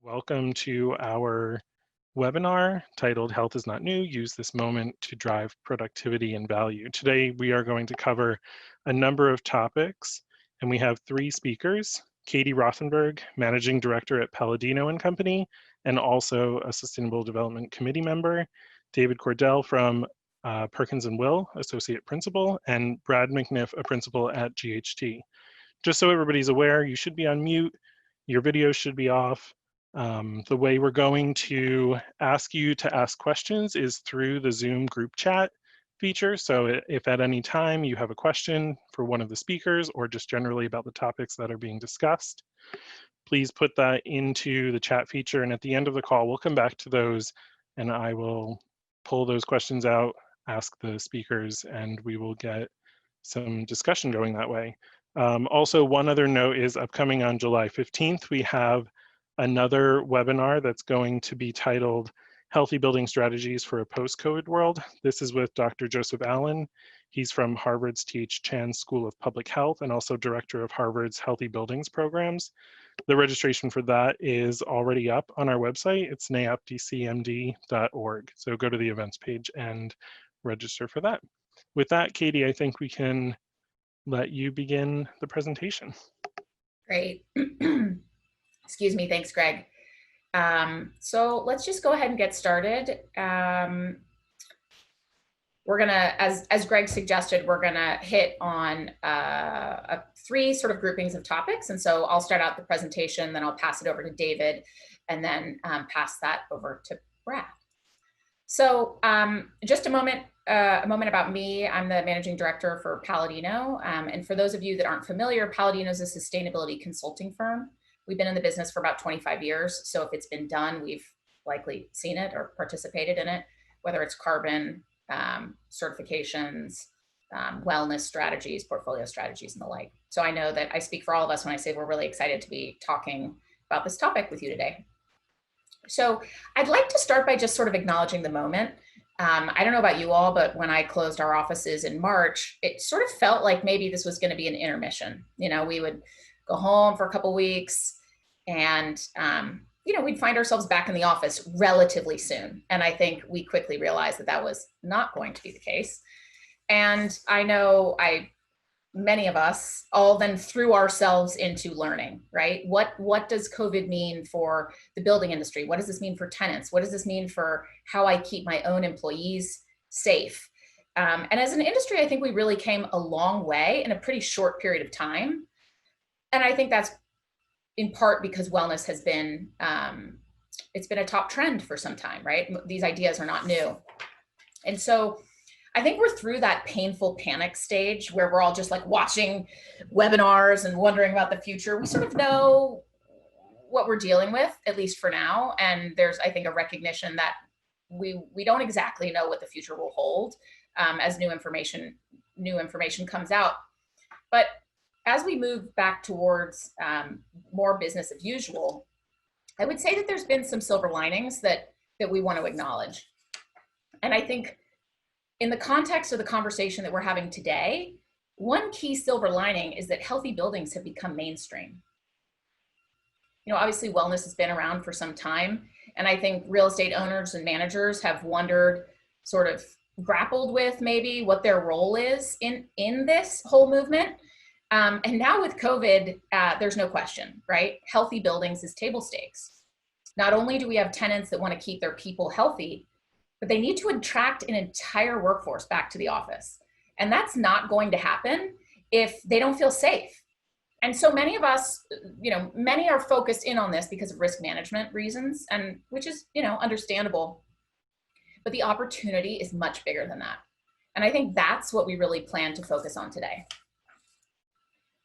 Welcome to our webinar titled Health is Not New, Use This Moment to Drive Productivity and Value. Today, we are going to cover a number of topics, and we have three speakers: Katie Rothenberg, Managing Director at Palladino and Company, and also a Sustainable Development Committee member, David Cordell from Perkins & Will, Associate Principal, and Brad McNiff, a Principal at GHT. Just so everybody's aware, you should be on mute, your video should be off. The way we're going to ask you to ask questions is through the Zoom group chat feature. So if at any time you have a question for one of the speakers or just generally about the topics that are being discussed, please put that into the chat feature. And at the end of the call, we'll come back to those and I will pull those questions out, ask the speakers, and we will get some discussion going that way. Also, one other note is upcoming on July 15th, we have another webinar that's going to be titled Healthy Building Strategies for a Post-COVID World. This is with Dr. Joseph Allen. He's from Harvard's T.H. Chan School of Public Health and also director of Harvard's Healthy Buildings programs. The registration for that is already up on our website. It's naapdcmd.org. So go to the events page and register for that. With that, Katie, I think we can let you begin the presentation. Great. Excuse me. Thanks, Greg. So let's just go ahead and get started. We're gonna, as Greg suggested, we're gonna hit on three sort of groupings of topics. And so I'll start out the presentation, then I'll pass it over to David, and then pass that over to Brad. So just a moment about me. I'm the managing director for Palladino. And for those of you that aren't familiar, Palladino is a sustainability consulting firm. We've been in the business for about 25 years. So if it's been done, we've likely seen it or participated in it, whether it's carbon, certifications, wellness strategies, portfolio strategies, and the like. So I know that I speak for all of us when I say we're really excited to be talking about this topic with you today. So I'd like to start by just sort of acknowledging the moment. I don't know about you all, but when I closed our offices in March, it sort of felt like maybe this was going to be an intermission. You know, we would go home for a couple weeks and, you know, we'd find ourselves back in the office relatively soon. And I think we quickly realized that that was not going to be the case. And I know many of us all then threw ourselves into learning, right? What does COVID mean for the building industry? What does this mean for tenants? What does this mean for how I keep my own employees safe? And as an industry, I think we really came a long way in a pretty short period of time. And I think that's in part because wellness has been, it's been a top trend for some time, right? These ideas are not new. And so I think we're through that painful panic stage where we're all just like watching webinars and wondering about the future. We sort of know what we're dealing with, at least for now. And there's, I think, a recognition that we don't exactly know what the future will hold as new information comes out. But as we move back towards more business as usual, I would say that there's been some silver linings that we want to acknowledge. And I think in the context of the conversation that we're having today, one key silver lining is that healthy buildings have become mainstream. You know, obviously wellness has been around for some time, and I think real estate owners and managers have wondered, sort of grappled with maybe what their role is in this whole movement. And now with COVID, there's no question, right? Healthy buildings is table stakes. Not only do we have tenants that want to keep their people healthy, but they need to attract an entire workforce back to the office. And that's not going to happen if they don't feel safe. And so many of us, you know, many are focused in on this because of risk management reasons, and which is, you know, understandable. But the opportunity is much bigger than that. And I think that's what we really plan to focus on today.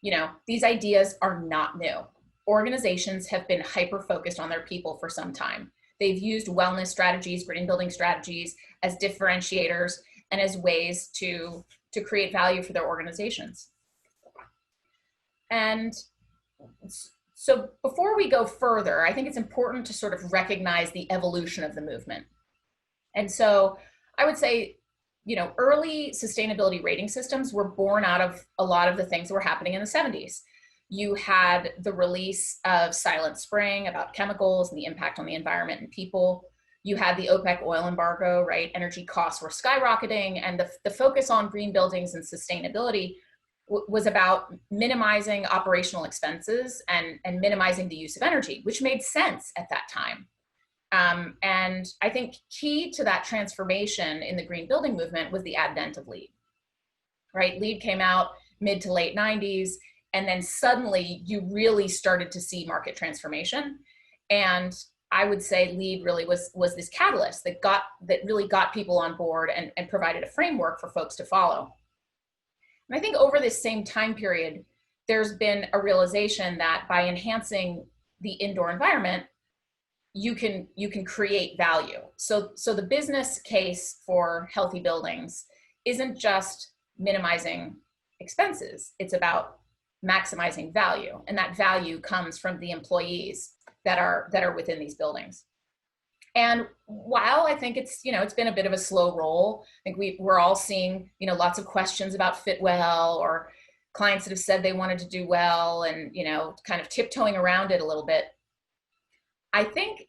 You know, these ideas are not new. Organizations have been hyper-focused on their people for some time. They've used wellness strategies, green building strategies as differentiators and as ways to create value for their organizations. And so before we go further, I think it's important to sort of recognize the evolution of the movement. And so I would say, you know, early sustainability rating systems were born out of a lot of the things that were happening in the 70s. You had the release of Silent Spring about chemicals and the impact on the environment and people. You had the OPEC oil embargo, right? Energy costs were skyrocketing, and the focus on green buildings and sustainability was about minimizing operational expenses and minimizing the use of energy, which made sense at that time. And I think key to that transformation in the green building movement was the advent of LEED, right? LEED came out mid to late 90s, and then suddenly you really started to see market transformation. And I would say LEED really was this catalyst that really got people on board and provided a framework for folks to follow. And I think over this same time period, there's been a realization that by enhancing the indoor environment, you can create value. So the business case for healthy buildings isn't just minimizing expenses. It's about maximizing value, and that value comes from the employees that are within these buildings. And while I think it's been a bit of a slow roll, I think we're all seeing lots of questions about Fitwel, or clients that have said they wanted to do well, and kind of tiptoeing around it a little bit. I think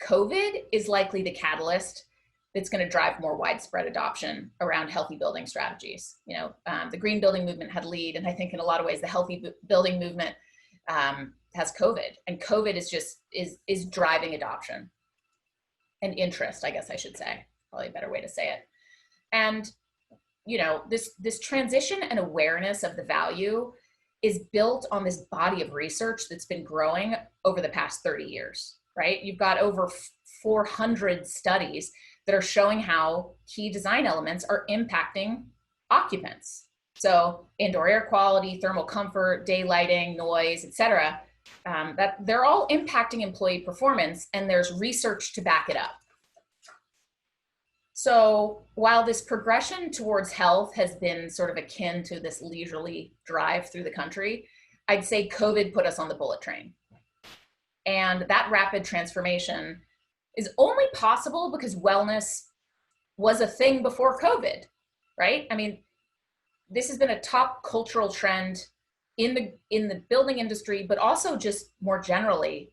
COVID is likely the catalyst that's going to drive more widespread adoption around healthy building strategies. The green building movement had LEED, and I think in a lot of ways the healthy building movement has COVID, and COVID is driving adoption and interest, I guess I should say, probably a better way to say it. And this transition and awareness of the value is built on this body of research that's been growing over the past 30 years, right? You've got over 400 studies that are showing how key design elements are impacting occupants. So indoor air quality, thermal comfort, daylighting, noise, et cetera, that they're all impacting employee performance, and there's research to back it up. So while this progression towards health has been sort of akin to this leisurely drive through the country, I'd say COVID put us on the bullet train. And that rapid transformation is only possible because wellness was a thing before COVID, right? I mean, this has been a top cultural trend in the building industry, but also just more generally,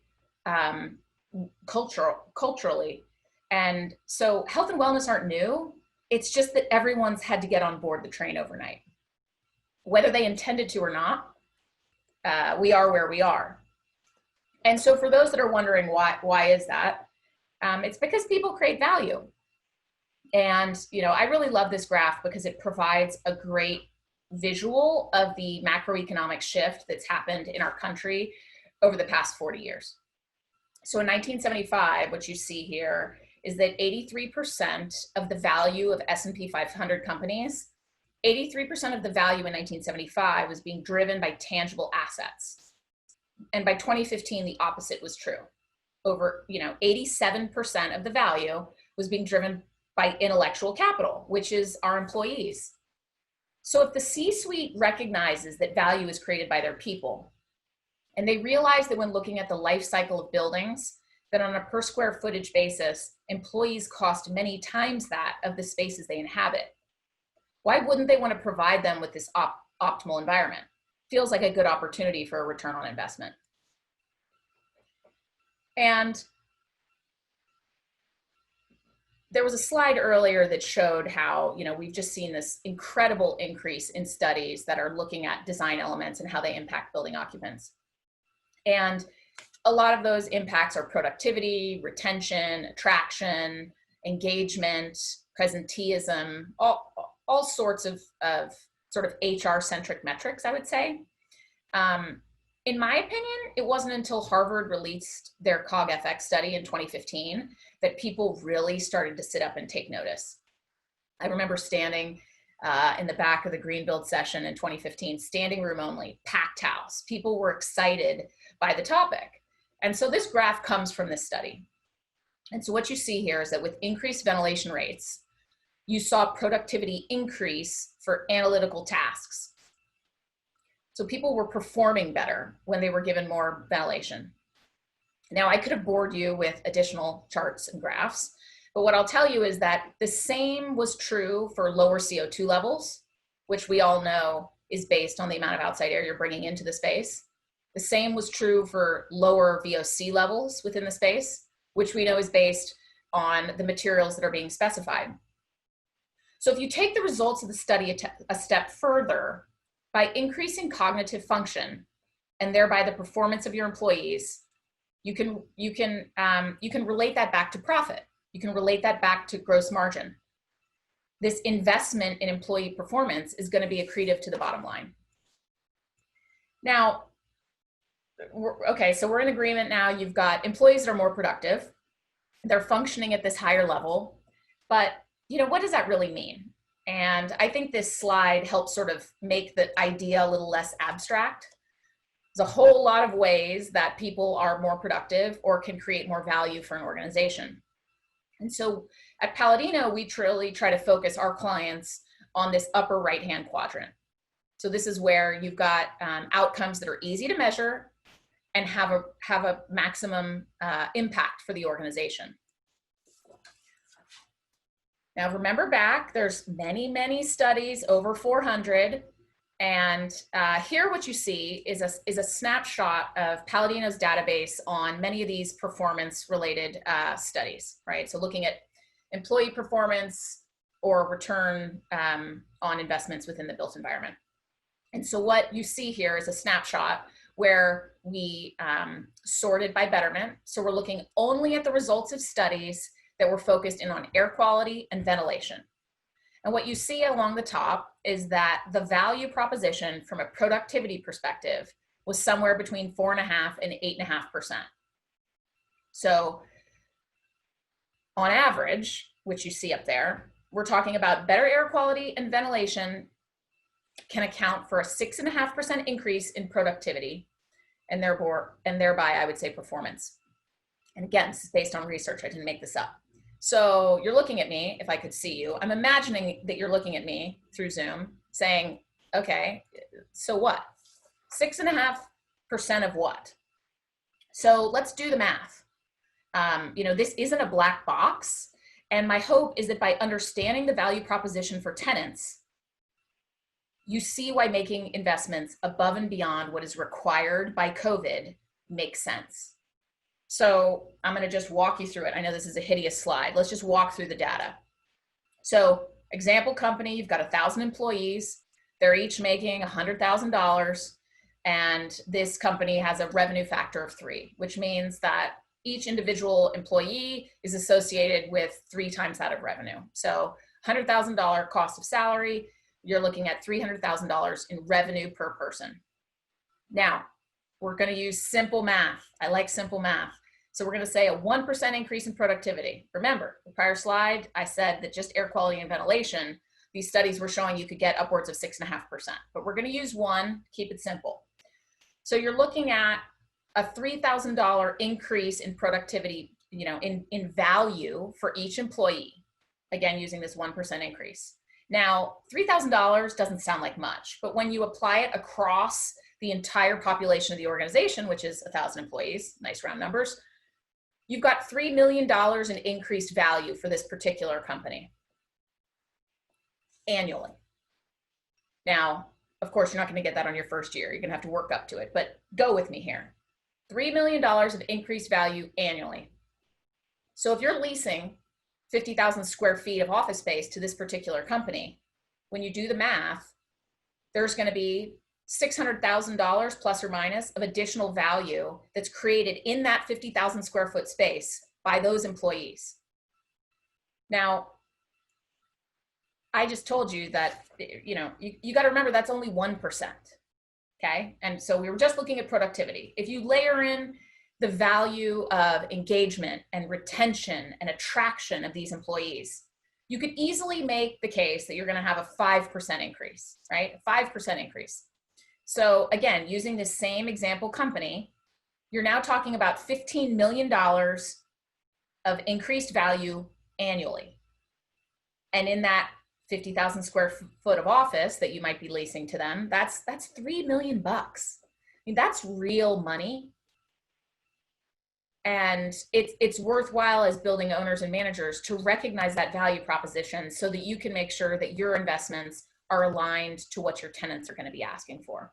culturally. And so health and wellness aren't new. It's just that everyone's had to get on board the train overnight. Whether they intended to or not, we are where we are. And so for those that are wondering why is that, it's because people create value. And I really love this graph because it provides a great visual of the macroeconomic shift that's happened in our country over the past 40 years. So in 1975, what you see here is that 83% of the value of S&P 500 companies, 83% of the value in 1975 was being driven by tangible assets. And by 2015, the opposite was true. Over 87% of the value was being driven by intellectual capital, which is our employees. So if the C-suite recognizes that value is created by their people, and they realize that when looking at the life cycle of buildings, that on a per square footage basis, employees cost many times that of the spaces they inhabit, why wouldn't they want to provide them with this optimal environment? Feels like a good opportunity for a return on investment. And there was a slide earlier that showed how, we've just seen this incredible increase in studies that are looking at design elements and how they impact building occupants. And a lot of those impacts are productivity, retention, attraction, engagement, presenteeism, all sorts of sort of HR-centric metrics, I would say. In my opinion, it wasn't until Harvard released their COG-FX study in 2015 that people really started to sit up and take notice. I remember standing in the back of the Greenbuild session in 2015, standing room only, packed house. People were excited by the topic. And so this graph comes from this study. And so what you see here is that with increased ventilation rates, you saw productivity increase for analytical tasks. So people were performing better when they were given more ventilation. Now, I could have bored you with additional charts and graphs, but what I'll tell you is that the same was true for lower CO2 levels, which we all know is based on the amount of outside air you're bringing into the space. The same was true for lower VOC levels within the space, which we know is based on the materials that are being specified. So if you take the results of the study a step further, by increasing cognitive function and thereby the performance of your employees, you can relate that back to profit. You can relate that back to gross margin. This investment in employee performance is going to be accretive to the bottom line. Now, okay, so we're in agreement now. You've got employees that are more productive. They're functioning at this higher level. But, what does that really mean? And I think this slide helps sort of make the idea a little less abstract. There's a whole lot of ways that people are more productive or can create more value for an organization. And so at Palladino, we truly try to focus our clients on this upper right-hand quadrant. So this is where you've got outcomes that are easy to measure and have a maximum impact for the organization. Now, remember back, there's many, many studies, over 400. And here what you see is a snapshot of Palladino's database on many of these performance-related studies, right? So looking at employee performance or return on investments within the built environment. And so what you see here is a snapshot where we sorted by betterment. So we're looking only at the results of studies that were focused in on air quality and ventilation. And what you see along the top is that the value proposition from a productivity perspective was somewhere between 4.5% and 8.5%. So on average, which you see up there, we're talking about better air quality and ventilation can account for a 6.5% increase in productivity and thereby I would say performance. And again, this is based on research. I didn't make this up. So you're looking at me, if I could see you, I'm imagining that you're looking at me through Zoom saying, okay, so what? 6.5% of what? So let's do the math. This isn't a black box. And my hope is that by understanding the value proposition for tenants, you see why making investments above and beyond what is required by COVID makes sense. So I'm going to just walk you through it. I know this is a hideous slide. Let's just walk through the data. So example company, you've got 1,000 employees. They're each making $100,000. And this company has a revenue factor of 3, which means that each individual employee is associated with 3 times that of revenue. So $100,000 cost of salary, you're looking at $300,000 in revenue per person. Now, we're going to use simple math. I like simple math. So we're going to say a 1% increase in productivity. Remember, the prior slide, I said that just air quality and ventilation, these studies were showing you could get upwards of 6.5%. But we're going to use 1, keep it simple. So you're looking at a $3,000 increase in productivity, in value for each employee. Again, using this 1% increase. Now, $3,000 doesn't sound like much, but when you apply it across the entire population of the organization, which is 1,000 employees, nice round numbers, you've got $3 million in increased value for this particular company annually. Now, of course, you're not going to get that on your first year. You're going to have to work up to it, but go with me here. $3 million of increased value annually. So if you're leasing 50,000 square feet of office space to this particular company, when you do the math, there's going to be $600,000 plus or minus of additional value that's created in that 50,000 square foot space by those employees. Now, I just told you that, you got to remember that's only 1%. Okay. And so we were just looking at productivity. If you layer in the value of engagement and retention and attraction of these employees, you could easily make the case that you're going to have a 5% increase, right? A 5% increase. So again, using this same example company, you're now talking about $15 million of increased value annually. And in that 50,000 square foot of office that you might be leasing to them, that's $3 million. I mean, that's real money. And it's worthwhile as building owners and managers to recognize that value proposition so that you can make sure that your investments are aligned to what your tenants are going to be asking for.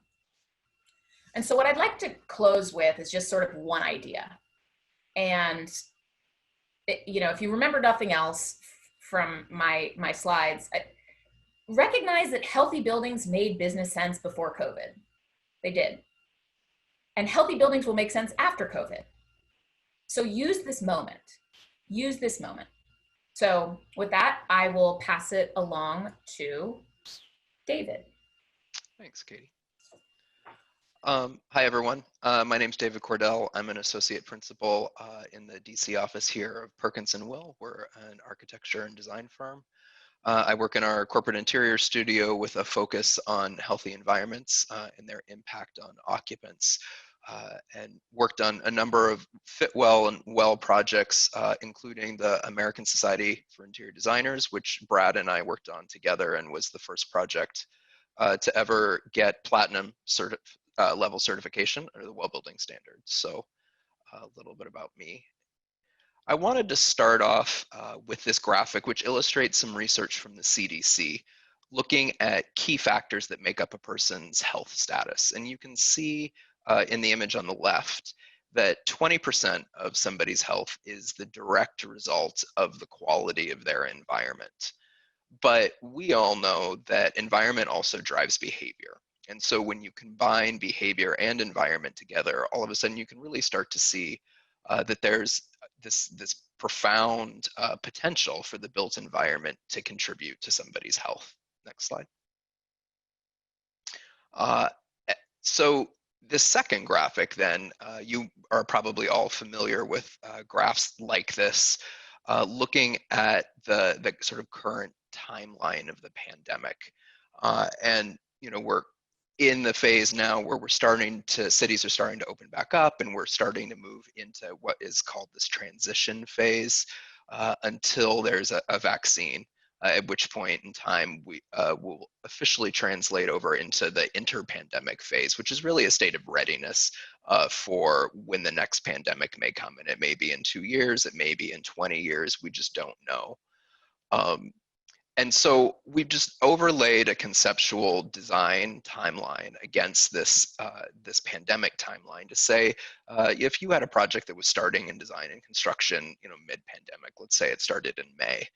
And so what I'd like to close with is just sort of one idea. And if you remember nothing else from my slides, recognize that healthy buildings made business sense before COVID. They did. And healthy buildings will make sense after COVID. So use this moment. Use this moment. So with that, I will pass it along to David. Thanks, Katie. Hi, everyone. My name is David Cordell. I'm an associate principal in the DC office here of Perkins & Will. We're an architecture and design firm. I work in our corporate interior studio with a focus on healthy environments and their impact on occupants, and worked on a number of fit well and well projects, including the American Society for Interior Designers, which Brad and I worked on together and was the first project to ever get platinum level certification under the WELL Building Standards. So a little bit about me. I wanted to start off with this graphic, which illustrates some research from the CDC, looking at key factors that make up a person's health status. And you can see in the image on the left that 20% of somebody's health is the direct result of the quality of their environment. But we all know that environment also drives behavior. And so when you combine behavior and environment together, all of a sudden you can really start to see that there's this profound potential for the built environment to contribute to somebody's health. Next slide. So the second graphic then, you are probably all familiar with graphs like this, looking at the sort of current timeline of the pandemic. And we're in the phase now where cities are starting to open back up, and we're starting to move into what is called this transition phase until there's a vaccine, at which point in time we will officially translate over into the interpandemic phase, which is really a state of readiness for when the next pandemic may come. And it may be in 2 years, it may be in 20 years, we just don't know. And so we've just overlaid a conceptual design timeline against this pandemic timeline to say, if you had a project that was starting in design and construction, mid-pandemic, let's say it started in May,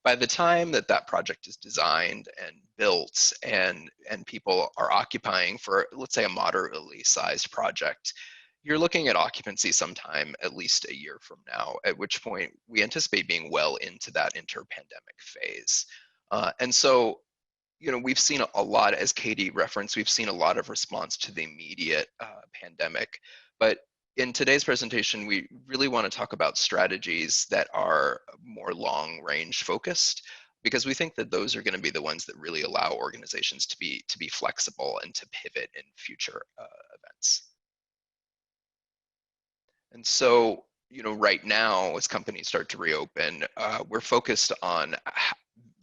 by the time that project is designed and built and people are occupying for, let's say, a moderately sized project, you're looking at occupancy sometime at least a year from now, at which point we anticipate being well into that interpandemic phase. And so, we've seen a lot, as Katie referenced, we've seen a lot of response to the immediate pandemic. But in today's presentation, we really want to talk about strategies that are more long-range focused, because we think that those are going to be the ones that really allow organizations to be flexible and to pivot in future events. And so, right now, as companies start to reopen, we're focused on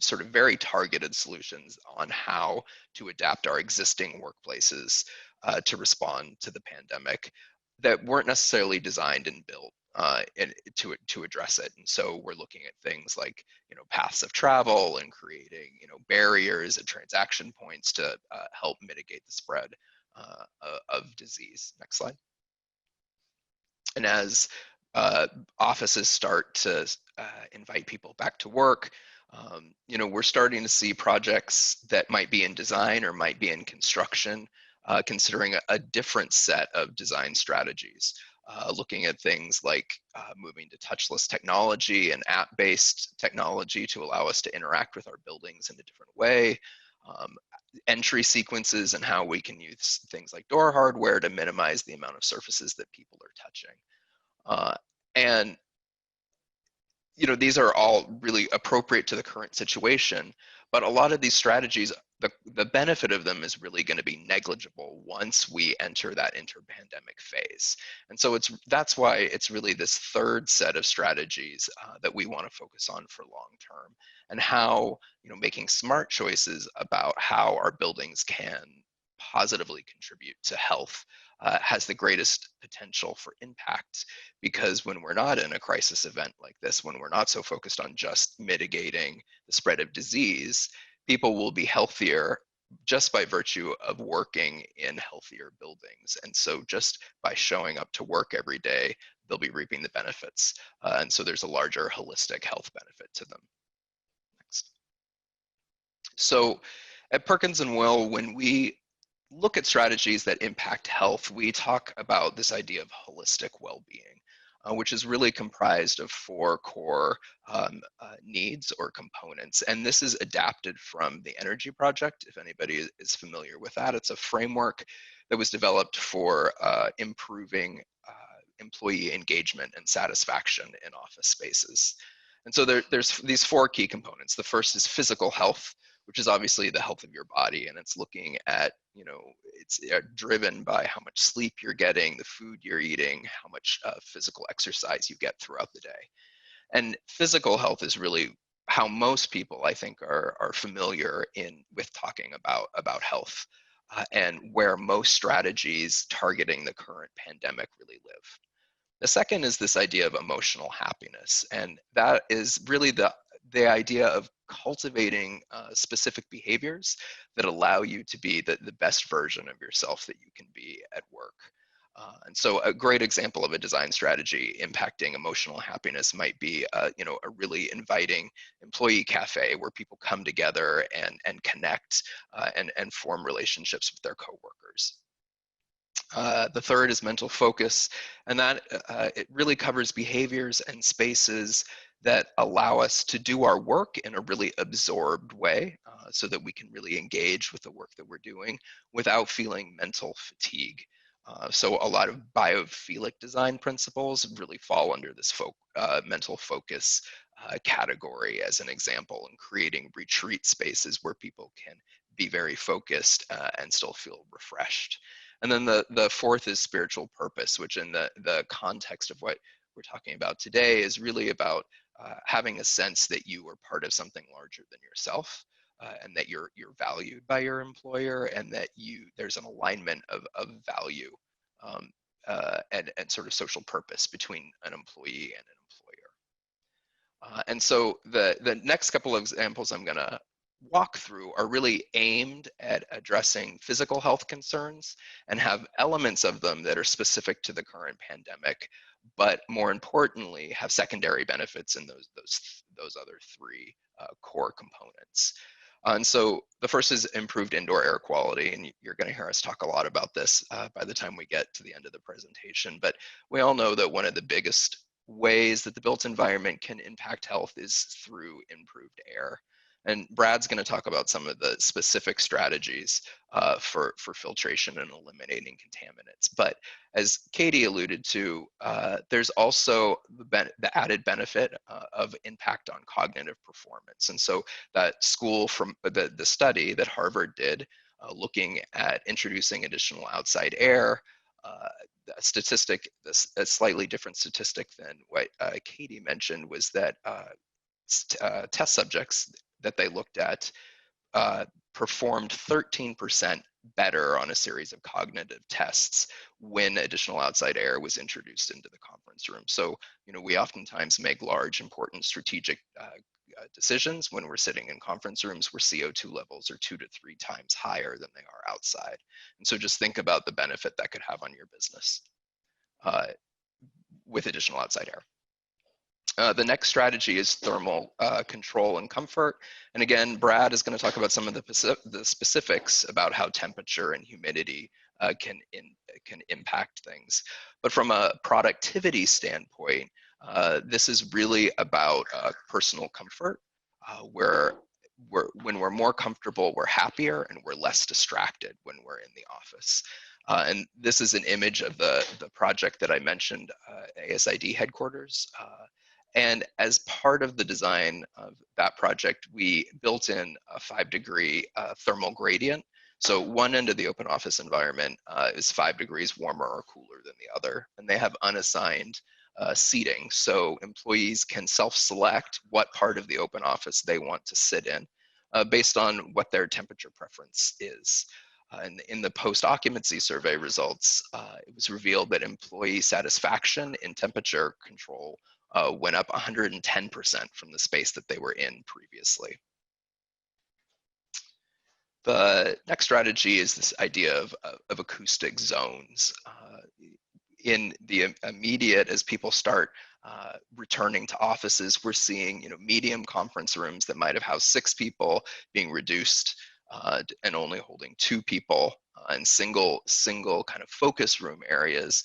sort of very targeted solutions on how to adapt our existing workplaces to respond to the pandemic that weren't necessarily designed and built to address it. And so we're looking at things like paths of travel and creating barriers and transaction points to help mitigate the spread of disease. Next slide. And as offices start to invite people back to work, we're starting to see projects that might be in design or might be in construction, considering a different set of design strategies, looking at things like moving to touchless technology and app-based technology to allow us to interact with our buildings in a different way, entry sequences and how we can use things like door hardware to minimize the amount of surfaces that people are touching. And these are all really appropriate to the current situation, but a lot of these strategies, the benefit of them is really going to be negligible once we enter that interpandemic phase. And so that's why it's really this third set of strategies that we want to focus on for long term, and how making smart choices about how our buildings can positively contribute to health has the greatest potential for impact. Because when we're not in a crisis event like this, when we're not so focused on just mitigating the spread of disease, people will be healthier just by virtue of working in healthier buildings. And so just by showing up to work every day, they'll be reaping the benefits. And so there's a larger holistic health benefit to them. Next. So at Perkins and Will, when we look at strategies that impact health, we talk about this idea of holistic well-being, which is really comprised of 4 core needs or components. And this is adapted from the Energy Project, if anybody is familiar with that. It's a framework that was developed for improving employee engagement and satisfaction in office spaces. And so there's these 4 key components. The first is physical health, which is obviously the health of your body, and it's looking at, it's driven by how much sleep you're getting, the food you're eating, how much physical exercise you get throughout the day. And physical health is really how most people, I think, are familiar with talking about health, and where most strategies targeting the current pandemic really live. The second is this idea of emotional happiness, and that is really the idea of cultivating specific behaviors that allow you to be the best version of yourself that you can be at work. And so a great example of a design strategy impacting emotional happiness might be a really inviting employee cafe where people come together and connect and form relationships with their coworkers. The third is mental focus, and that it really covers behaviors and spaces that allow us to do our work in a really absorbed way, so that we can really engage with the work that we're doing without feeling mental fatigue. So a lot of biophilic design principles really fall under this mental focus category, as an example, in creating retreat spaces where people can be very focused and still feel refreshed. And then the fourth is spiritual purpose, which in the context of what we're talking about today is really about having a sense that you are part of something larger than yourself, and that you're valued by your employer, and that there's an alignment of value and sort of social purpose between an employee and an employer. And so the next couple of examples I'm going to walk through are really aimed at addressing physical health concerns and have elements of them that are specific to the current pandemic, but more importantly, have secondary benefits in those other 3 core components. And so the first is improved indoor air quality, and you're going to hear us talk a lot about this by the time we get to the end of the presentation. But we all know that one of the biggest ways that the built environment can impact health is through improved air. And Brad's going to talk about some of the specific strategies for filtration and eliminating contaminants. But as Katie alluded to, there's also the added benefit of impact on cognitive performance. And so that school from the study that Harvard did, looking at introducing additional outside air, a slightly different statistic than what Katie mentioned was that test subjects that they looked at performed 13% better on a series of cognitive tests when additional outside air was introduced into the conference room. So, we oftentimes make large, important strategic decisions when we're sitting in conference rooms where CO2 levels are 2 to 3 times higher than they are outside. And so just think about the benefit that could have on your business with additional outside air. The next strategy is thermal control and comfort. And again, Brad is going to talk about some of the specifics about how temperature and humidity can impact things. But from a productivity standpoint, this is really about personal comfort, where when we're more comfortable, we're happier and we're less distracted when we're in the office. And this is an image of the project that I mentioned, ASID headquarters. And as part of the design of that project, we built in a 5-degree thermal gradient. So one end of the open office environment is 5 degrees warmer or cooler than the other, and they have unassigned seating. So employees can self-select what part of the open office they want to sit in based on what their temperature preference is. And in the post-occupancy survey results, it was revealed that employee satisfaction in temperature control went up 110% from the space that they were in previously. The next strategy is this idea of acoustic zones. In the immediate, as people start returning to offices, we're seeing, medium conference rooms that might have housed 6 people being reduced and only holding 2 people, and single kind of focus room areas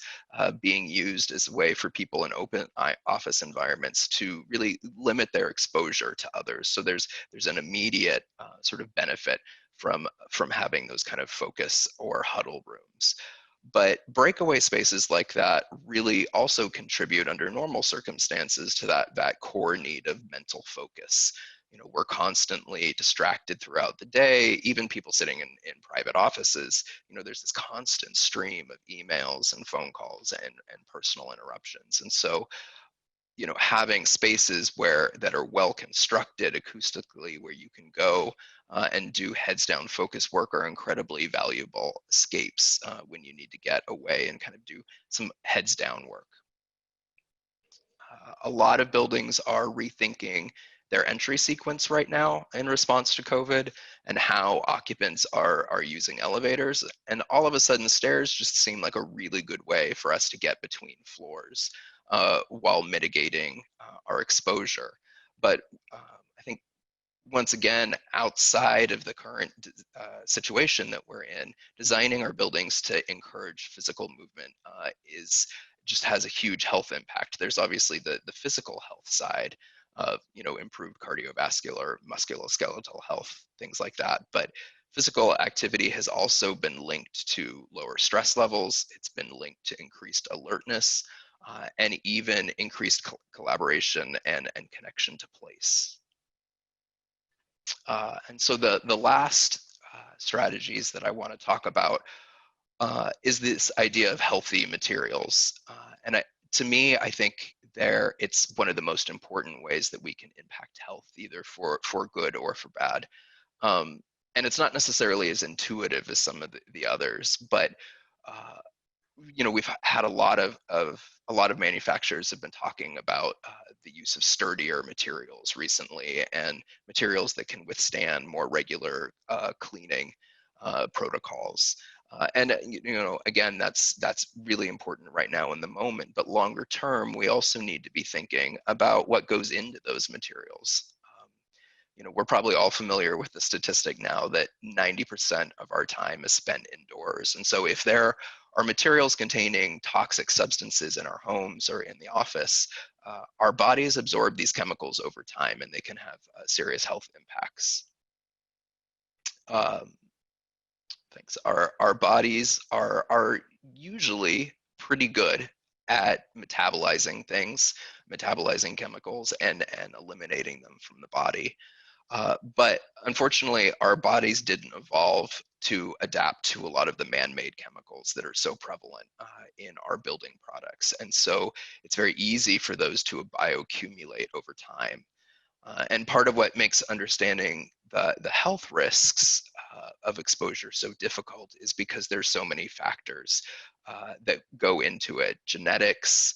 being used as a way for people in open office environments to really limit their exposure to others. So there's an immediate sort of benefit from having those kind of focus or huddle rooms. But breakaway spaces like that really also contribute under normal circumstances to that core need of mental focus. We're constantly distracted throughout the day. Even people sitting in private offices, there's this constant stream of emails and phone calls and personal interruptions. And so, having spaces that are well constructed acoustically, where you can go and do heads down focus work, are incredibly valuable escapes when you need to get away and kind of do some heads down work. A lot of buildings are rethinking their entry sequence right now in response to COVID, and how occupants are using elevators. And all of a sudden, stairs just seem like a really good way for us to get between floors while mitigating our exposure. But I think, once again, outside of the current situation that we're in, designing our buildings to encourage physical movement just has a huge health impact. There's obviously the physical health side of, improved cardiovascular, musculoskeletal health, things like that. But physical activity has also been linked to lower stress levels. It's been linked to increased alertness and even increased collaboration and connection to place. And so the last strategies that I want to talk about is this idea of healthy materials. To me, I think it's one of the most important ways that we can impact health, either for good or for bad. And it's not necessarily as intuitive as some of the others, but we've had a lot of manufacturers have been talking about the use of sturdier materials recently, and materials that can withstand more regular cleaning protocols. And again, that's really important right now in the moment. But longer term, we also need to be thinking about what goes into those materials. We're probably all familiar with the statistic now that 90% of our time is spent indoors. And so if there are materials containing toxic substances in our homes or in the office, our bodies absorb these chemicals over time, and they can have serious health impacts. Thanks. Our bodies are usually pretty good at metabolizing things, metabolizing chemicals, and eliminating them from the body. But unfortunately, our bodies didn't evolve to adapt to a lot of the man-made chemicals that are so prevalent in our building products. And so it's very easy for those to bioaccumulate over time. And part of what makes understanding the health risks of exposure so difficult is because there's so many factors that go into it: genetics,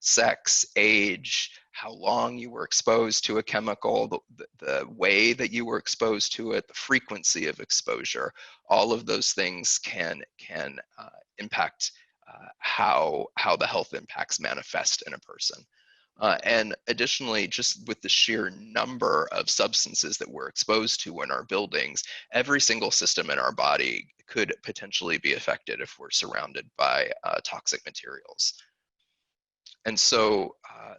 sex, age, how long you were exposed to a chemical, the way that you were exposed to it, the frequency of exposure. All of those things can impact how the health impacts manifest in a person. And additionally, just with the sheer number of substances that we're exposed to in our buildings, every single system in our body could potentially be affected if we're surrounded by toxic materials. And so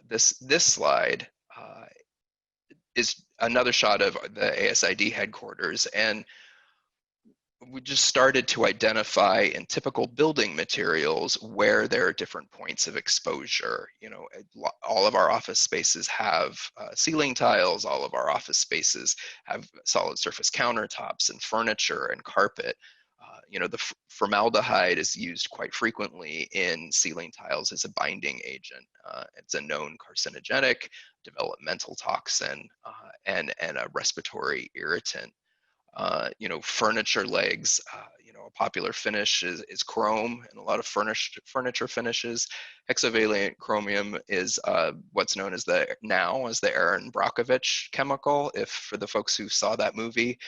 this slide is another shot of the ASID headquarters, and we just started to identify in typical building materials where there are different points of exposure. All of our office spaces have ceiling tiles. All of our office spaces have solid surface countertops and furniture and carpet. The formaldehyde is used quite frequently in ceiling tiles as a binding agent. It's a known carcinogenic, developmental toxin, and a respiratory irritant. Furniture legs. A popular finish is chrome and a lot of furniture finishes. Hexavalent chromium is what's known as the Erin Brockovich chemical. If for the folks who saw that movie,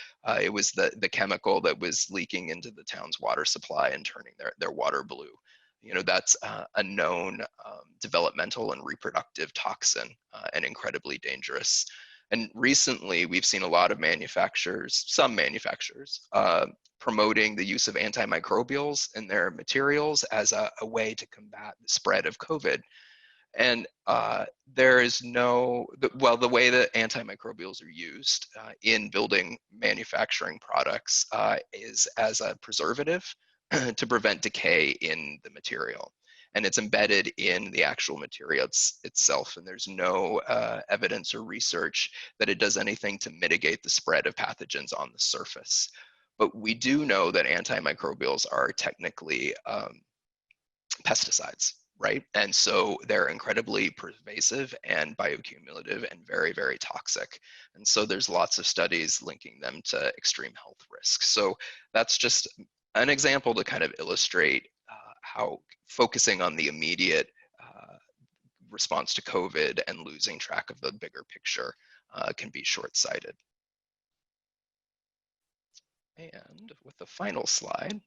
it was the chemical that was leaking into the town's water supply and turning their water blue. That's a known developmental and reproductive toxin and incredibly dangerous. And recently, we've seen a lot of some manufacturers, promoting the use of antimicrobials in their materials as a way to combat the spread of COVID. And there is the way that antimicrobials are used in building manufacturing products is as a preservative to prevent decay in the material. And it's embedded in the actual material itself. And there's no evidence or research that it does anything to mitigate the spread of pathogens on the surface. But we do know that antimicrobials are technically pesticides, right? And so they're incredibly pervasive and bioaccumulative and very, very toxic. And so there's lots of studies linking them to extreme health risks. So that's just an example to kind of illustrate how focusing on the immediate response to COVID and losing track of the bigger picture can be short-sighted. And with the final slide,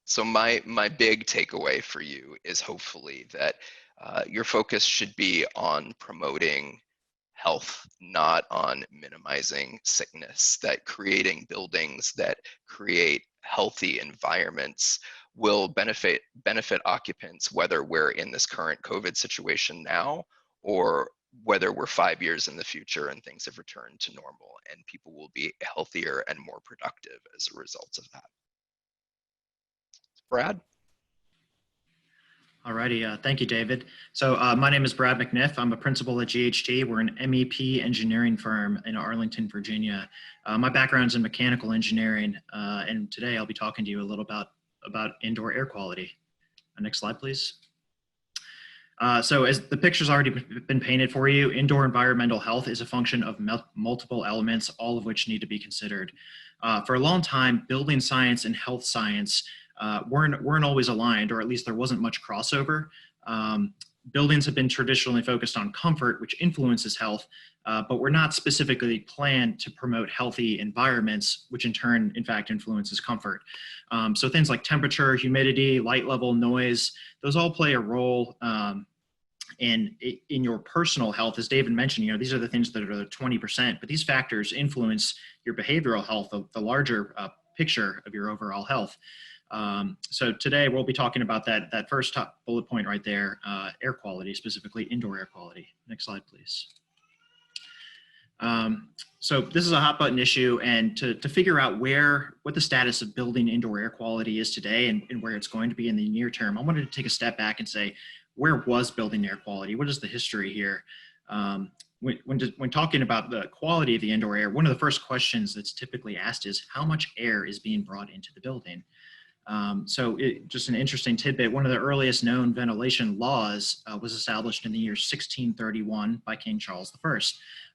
so my big takeaway for you is hopefully that your focus should be on promoting health, not on minimizing sickness, that creating buildings that create healthy environments will benefit occupants, whether we're in this current COVID situation now or whether we're 5 years in the future and things have returned to normal and people will be healthier and more productive as a result of that. Brad? Alrighty, thank you, David. So my name is Brad McNiff. I'm a principal at GHD. We're an MEP engineering firm in Arlington, Virginia. My background's in mechanical engineering, and today I'll be talking to you a little about indoor air quality. Next slide, please. So as the picture's already been painted for you, indoor environmental health is a function of multiple elements, all of which need to be considered. For a long time, building science and health science weren't always aligned, or at least there wasn't much crossover. Buildings have been traditionally focused on comfort, which influences health, but were not specifically planned to promote healthy environments, which in turn, in fact, influences comfort. So things like temperature, humidity, light level, noise, those all play a role in your personal health. As David mentioned, these are the things that are the 20%, but these factors influence your behavioral health, the larger picture of your overall health. So today we'll be talking about that first top bullet point right there, air quality, specifically indoor air quality. Next slide, please. So this is a hot button issue, and to figure out what the status of building indoor air quality is today and where it's going to be in the near term, I wanted to take a step back and say, where was building air quality? What is the history here? When talking about the quality of the indoor air, one of the first questions that's typically asked is how much air is being brought into the building? Just an interesting tidbit, one of the earliest known ventilation laws was established in the year 1631 by King Charles I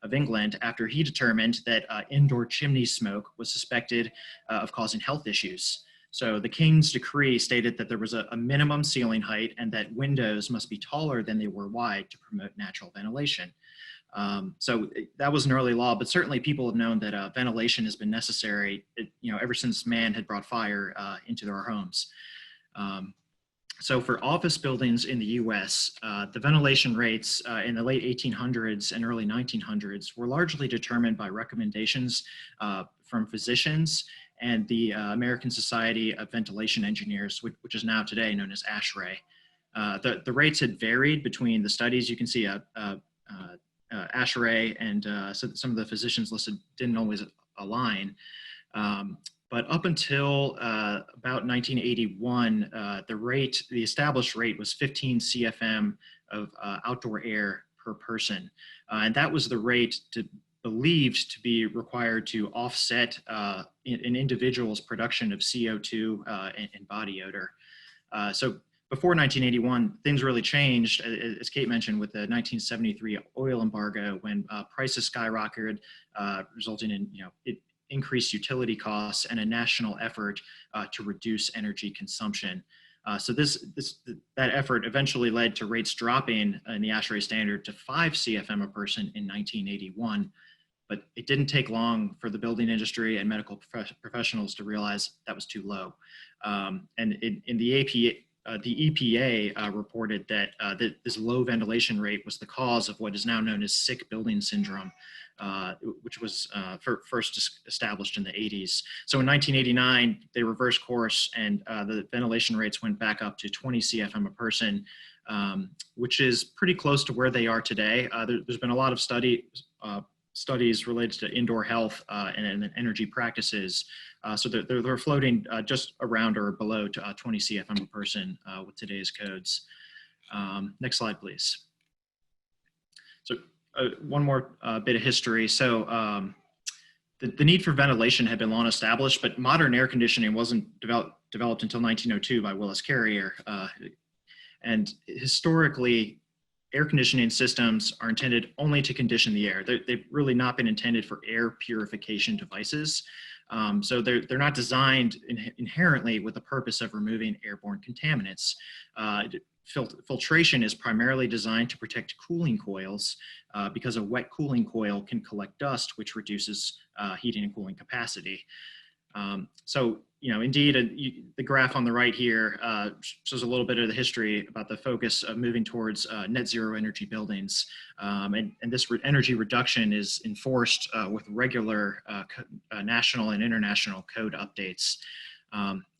of England, after he determined that indoor chimney smoke was suspected of causing health issues. So the King's decree stated that there was a minimum ceiling height and that windows must be taller than they were wide to promote natural ventilation. So that was an early law, but certainly people have known that ventilation has been necessary, ever since man had brought fire into their homes. So for office buildings in the US, the ventilation rates in the late 1800s and early 1900s were largely determined by recommendations from physicians and the American Society of Ventilation Engineers, which is now today known as ASHRAE. The rates had varied between the studies. You can see ASHRAE and so some of the physicians listed didn't always align. But up until about 1981, the established rate was 15 CFM of outdoor air per person. And that was the rate believed to be required to offset an individual's production of CO2 and body odor. So before 1981, things really changed, as Kate mentioned, with the 1973 oil embargo, when prices skyrocketed, resulting in increased utility costs and a national effort to reduce energy consumption. So that effort eventually led to rates dropping in the ASHRAE standard to 5 CFM a person in 1981. But it didn't take long for the building industry and medical professionals to realize that was too low. And in the EPA reported that this low ventilation rate was the cause of what is now known as sick building syndrome, which was first established in the 80s. So in 1989, they reversed course and the ventilation rates went back up to 20 CFM a person, which is pretty close to where they are today. There's been a lot of studies related to indoor health and energy practices. So they're floating just around or below 20 CFM a person with today's codes. Next slide, please. So one more bit of history. So the need for ventilation had been long established, but modern air conditioning wasn't developed until 1902 by Willis Carrier. And historically, air conditioning systems are intended only to condition the air. They've really not been intended for air purification devices. So they're not designed inherently with the purpose of removing airborne contaminants. Filtration is primarily designed to protect cooling coils because a wet cooling coil can collect dust, which reduces heating and cooling capacity. So, indeed, the graph on the right here shows a little bit of the history about the focus of moving towards net zero energy buildings. And this energy reduction is enforced with regular national and international code updates.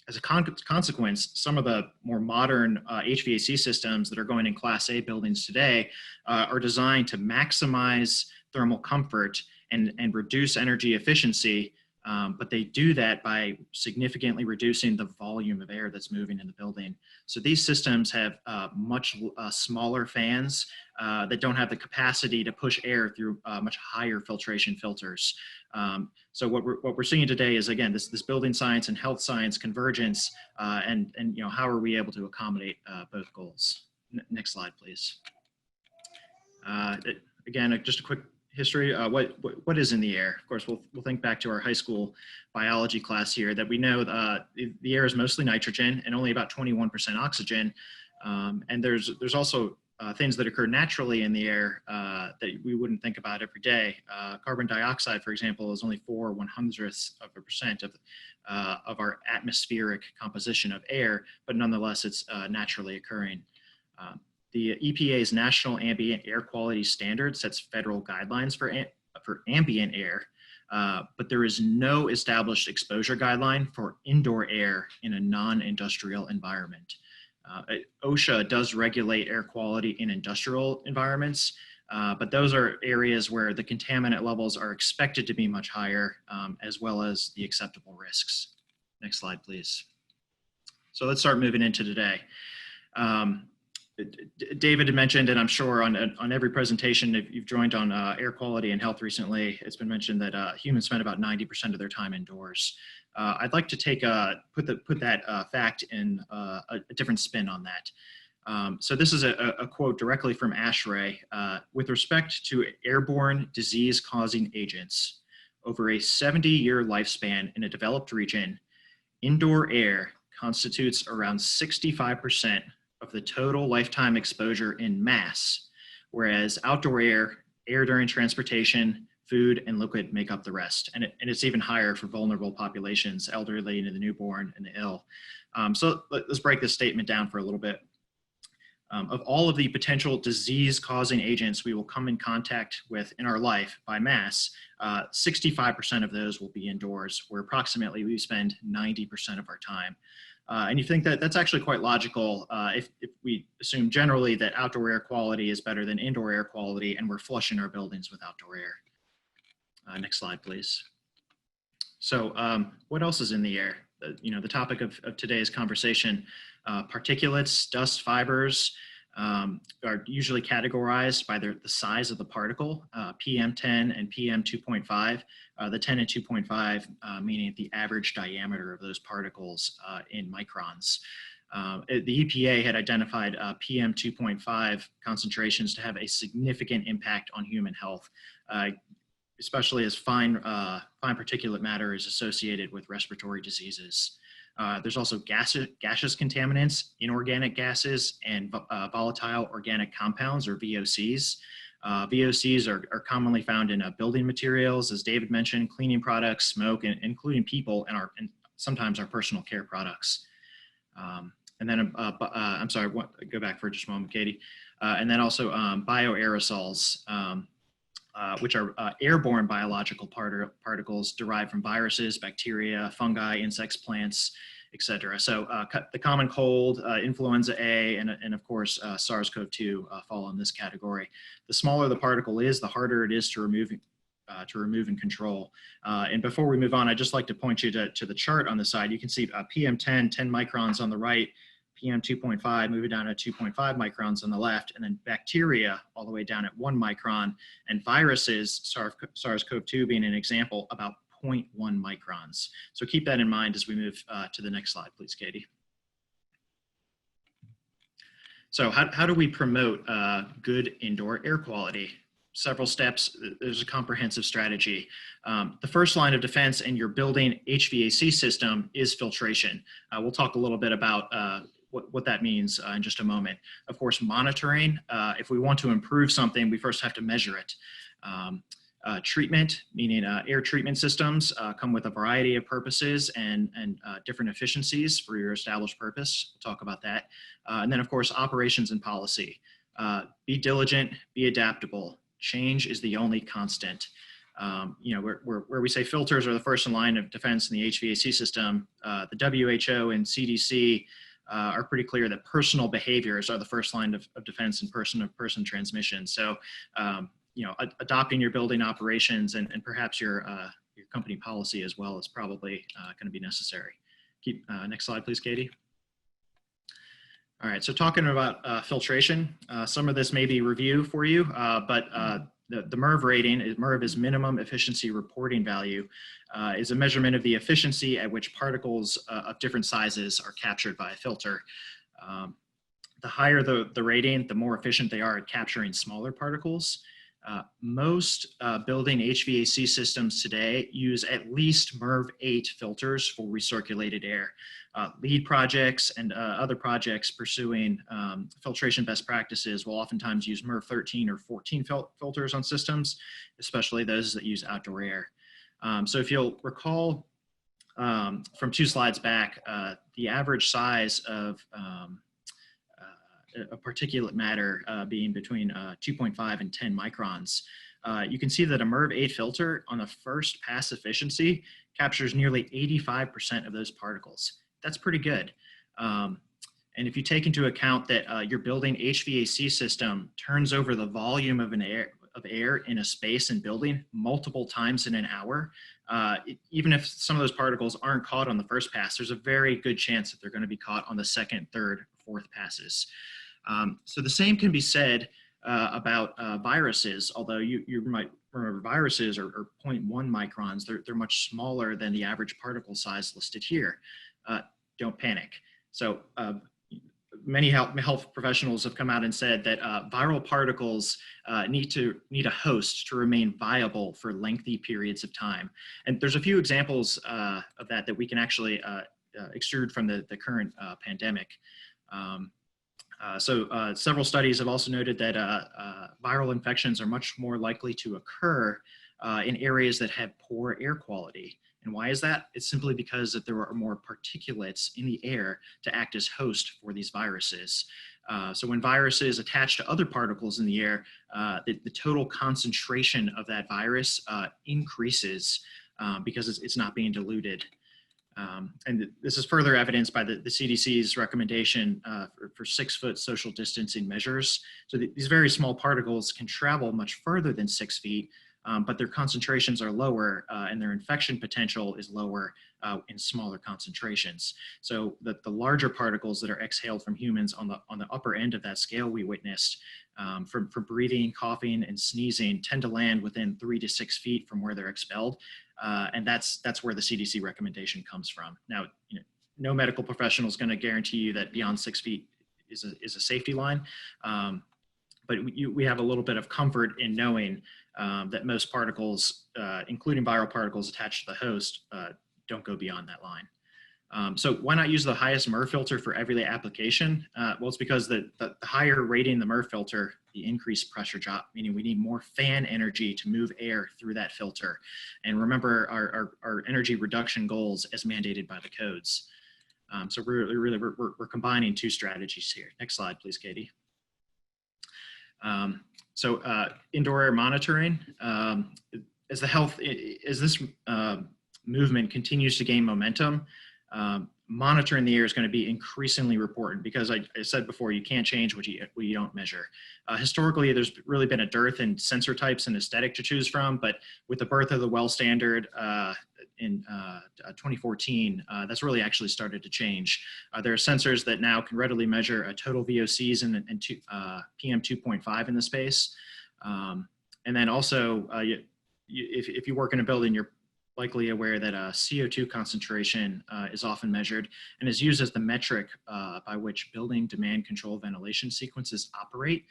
As a consequence, some of the more modern HVAC systems that are going in Class A buildings today are designed to maximize thermal comfort and reduce energy efficiency. But they do that by significantly reducing the volume of air that's moving in the building. So these systems have much smaller fans that don't have the capacity to push air through much higher filtration filters. So what we're seeing today is, again, this building science and health science convergence, and how are we able to accommodate both goals? Next slide, please. Again, just a quick history. What is in the air? Of course, we'll think back to our high school biology class here that we know the air is mostly nitrogen and only about 21% oxygen. And there's also things that occur naturally in the air that we wouldn't think about every day. Carbon dioxide, for example, is only 0.04% of our atmospheric composition of air, but nonetheless, it's naturally occurring. The EPA's National Ambient Air Quality Standard sets federal guidelines for ambient air, but there is no established exposure guideline for indoor air in a non-industrial environment. OSHA does regulate air quality in industrial environments, but those are areas where the contaminant levels are expected to be much higher, as well as the acceptable risks. Next slide, please. So let's start moving into today. David had mentioned, and I'm sure on every presentation, if you've joined on air quality and health recently, it's been mentioned that humans spend about 90% of their time indoors. I'd like to put that fact in a different spin on that. So this is a quote directly from ASHRAE. With respect to airborne disease-causing agents, over a 70-year lifespan in a developed region, indoor air constitutes around 65% of the total lifetime exposure in mass, whereas outdoor air during transportation, food, and liquid make up the rest. And it's even higher for vulnerable populations, elderly and the newborn and the ill. So let's break this statement down for a little bit. Of all of the potential disease-causing agents we will come in contact with in our life by mass, 65% of those will be indoors, where approximately we spend 90% of our time. And you think that that's actually quite logical if we assume generally that outdoor air quality is better than indoor air quality, and we're flushing our buildings with outdoor air. Next slide, please. So what else is in the air? The topic of today's conversation, particulates, dust fibers are usually categorized by the size of the particle, PM10 and PM2.5. The 10 and 2.5 meaning the average diameter of those particles in microns. The EPA had identified PM2.5 concentrations to have a significant impact on human health. especially as fine particulate matter is associated with respiratory diseases. There's also gaseous contaminants, inorganic gases, and volatile organic compounds, or VOCs. VOCs are commonly found in building materials, as David mentioned, cleaning products, smoke, and including people, and sometimes our personal care products. And then, I'm sorry, go back for just a moment, Katie. And then also bioaerosols, which are airborne biological particles derived from viruses, bacteria, fungi, insects, plants, etc. So the common cold, influenza A, and of course SARS-CoV-2 fall in this category. The smaller the particle is, the harder it is to remove and control. And before we move on, I'd just like to point you to the chart on the side. You can see PM10, 10 microns on the right, PM2.5 moving down to 2.5 microns on the left, and then bacteria all the way down at 1 micron, and viruses, SARS-CoV-2 being an example, about 0.1 microns. So keep that in mind as we move to the next slide, please, Katie. So how do we promote good indoor air quality? Several steps. There's a comprehensive strategy. The first line of defense in your building HVAC system is filtration. We'll talk a little bit about what that means in just a moment. Of course, monitoring. If we want to improve something, we first have to measure it. Treatment, meaning air treatment systems, come with a variety of purposes and different efficiencies for your established purpose. We'll talk about that. And then, of course, operations and policy. Be diligent, be adaptable. Change is the only constant. You know, where we say filters are the first in line of defense in the HVAC system, the WHO and CDC are pretty clear that personal behaviors are the first line of defense in person-to-person transmission. So, you know, adopting your building operations and perhaps your company policy as well is probably going to be necessary. Next slide, please, Katie. All right, so talking about filtration, some of this may be review for you, but the MERV rating, MERV is minimum efficiency reporting value, is a measurement of the efficiency at which particles of different sizes are captured by a filter. The higher the rating, the more efficient they are at capturing smaller particles. Most building HVAC systems today use at least MERV 8 filters for recirculated air. LEED projects and other projects pursuing filtration best practices will oftentimes use MERV 13 or 14 filters on systems, especially those that use outdoor air. So if you'll recall from 2 slides back, the average size of a particulate matter being between 2.5 and 10 microns. You can see that a MERV 8 filter on the first pass efficiency captures nearly 85% of those particles. That's pretty good. And if you take into account that your building HVAC system turns over the volume of air in a space and building multiple times in an hour, even if some of those particles aren't caught on the first pass, there's a very good chance that they're going to be caught on the second, third, fourth passes. So the same can be said about viruses, although you might remember viruses are 0.1 microns. They're much smaller than the average particle size listed here. Don't panic. So many health professionals have come out and said that viral particles need a host to remain viable for lengthy periods of time. And there's a few examples of that we can actually extrude from the current pandemic. Several studies have also noted that viral infections are much more likely to occur in areas that have poor air quality. And why is that? It's simply because that there are more particulates in the air to act as host for these viruses. So when viruses attach to other particles in the air, the total concentration of that virus increases because it's not being diluted. And this is further evidenced by the CDC's recommendation for 6-foot social distancing measures. So these very small particles can travel much further than 6 feet, but their concentrations are lower and their infection potential is lower in smaller concentrations. So the larger particles that are exhaled from humans on the upper end of that scale we witnessed for breathing, coughing, and sneezing tend to land within 3 to 6 feet from where they're expelled. And that's where the CDC recommendation comes from. Now, no medical professional is going to guarantee you that beyond 6 feet is a safety line, but we have a little bit of comfort in knowing that most particles, including viral particles attached to the host, don't go beyond that line. So why not use the highest MER filter for every application? Well, it's because the higher rating the MER filter, the increased pressure drop, meaning we need more fan energy to move air through that filter. And remember our energy reduction goals as mandated by the codes. So we're combining two strategies here. Next slide, please, Katie. Indoor air monitoring, as this movement continues to gain momentum, monitoring the air is going to be increasingly important because I said before, you can't change what you don't measure. Historically, there's really been a dearth in sensor types and aesthetic to choose from, but with the birth of the well standard in 2014, that's really actually started to change. There are sensors that now can readily measure total VOCs and PM 2.5 in the space. And then also, if you work in a building, you're likely aware that CO2 concentration is often measured and is used as the metric by which building demand control ventilation sequences operate.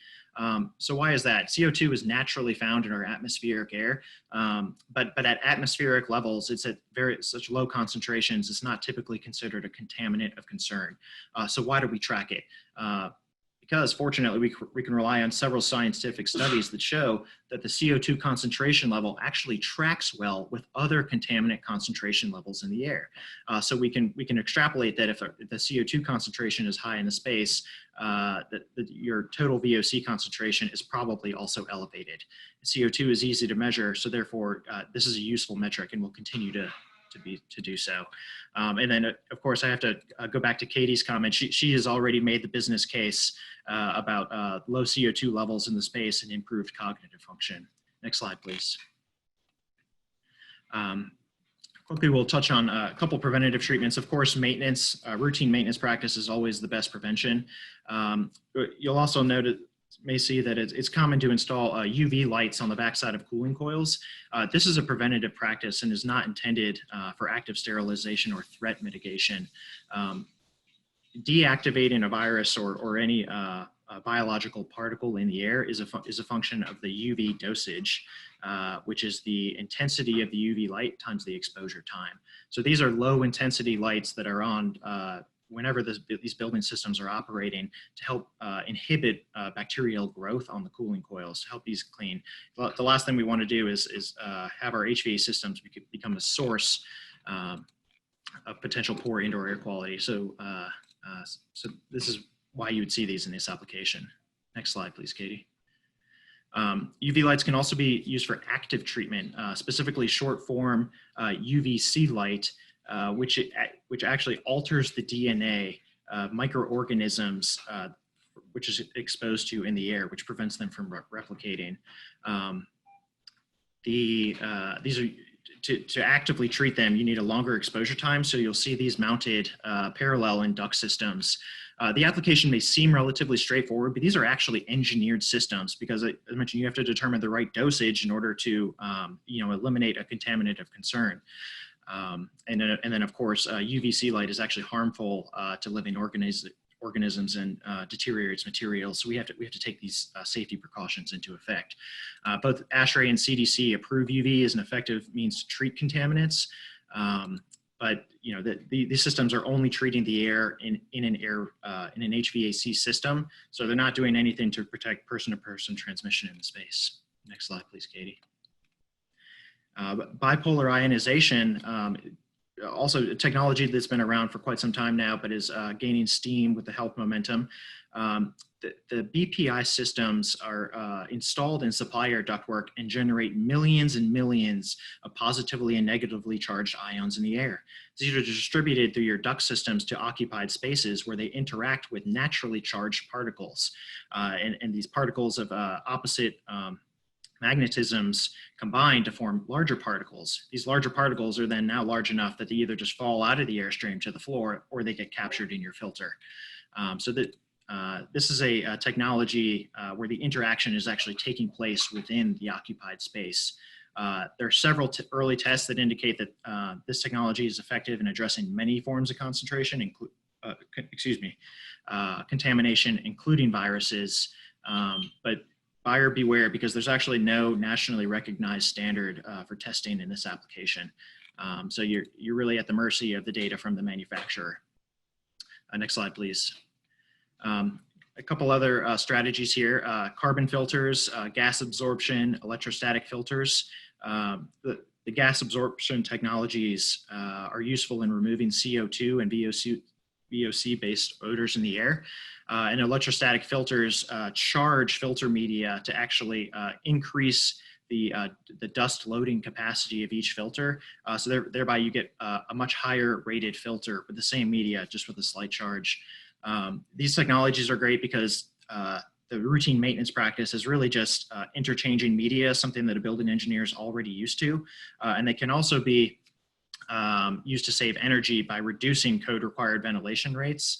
So why is that? CO2 is naturally found in our atmospheric air, but at atmospheric levels, it's at such low concentrations, it's not typically considered a contaminant of concern. So why do we track it? Because fortunately, we can rely on several scientific studies that show that the CO2 concentration level actually tracks well with other contaminant concentration levels in the air. So we can extrapolate that if the CO2 concentration is high in the space, that your total VOC concentration is probably also elevated. CO2 is easy to measure, so therefore this is a useful metric and will continue to do so. And then of course I have to go back to Katie's comment. She has already made the business case about low CO2 levels in the space and improved cognitive function. Next slide, please. Quickly, we'll touch on a couple preventative treatments. Of course, maintenance, routine maintenance practice is always the best prevention. You'll also may see that it's common to install UV lights on the backside of cooling coils. This is a preventative practice and is not intended for active sterilization or threat mitigation. Deactivating a virus or any biological particle in the air is a function of the UV dosage, which is the intensity of the UV light times the exposure time. So these are low intensity lights that are on whenever these building systems are operating to help inhibit bacterial growth on the cooling coils, to help these clean. The last thing we want to do is have our HVAC systems become a source of potential poor indoor air quality. So this is why you would see these in this application. Next slide, please, Katie. UV lights can also be used for active treatment, specifically short form UVC light, which actually alters the DNA of microorganisms which is exposed to in the air, which prevents them from replicating. These are to actively treat them, you need a longer exposure time. So you'll see these mounted parallel in duct systems. The application may seem relatively straightforward, but these are actually engineered systems because, as I mentioned, you have to determine the right dosage in order to eliminate a contaminant of concern. And then, of course, UVC light is actually harmful to living organisms and deteriorates materials. So we have to take these safety precautions into effect. Both ASHRAE and CDC approve UV as an effective means to treat contaminants. But these systems are only treating the air in an HVAC system, so they're not doing anything to protect person-to-person transmission in the space. Next slide, please, Katie. Bipolar ionization, also a technology that's been around for quite some time now, but is gaining steam with the health momentum. The BPI systems are installed in supply air ductwork and generate millions and millions of positively and negatively charged ions in the air. These are distributed through your duct systems to occupied spaces where they interact with naturally charged particles. And these particles of opposite magnetisms combine to form larger particles. These larger particles are then now large enough that they either just fall out of the airstream to the floor or they get captured in your filter. This is a technology where the interaction is actually taking place within the occupied space. There are several early tests that indicate that this technology is effective in addressing many forms of concentration, contamination, including viruses. But buyer beware, because there's actually no nationally recognized standard for testing in this application. So you're really at the mercy of the data from the manufacturer. Next slide, please. A couple other strategies here: carbon filters, gas absorption, electrostatic filters. The gas absorption technologies are useful in removing CO2 and VOC-based odors in the air. And electrostatic filters charge filter media to actually increase the dust loading capacity of each filter. So thereby you get a much higher rated filter with the same media, just with a slight charge. These technologies are great because the routine maintenance practice is really just interchanging media, something that a building engineer is already used to. And they can also be used to save energy by reducing code required ventilation rates,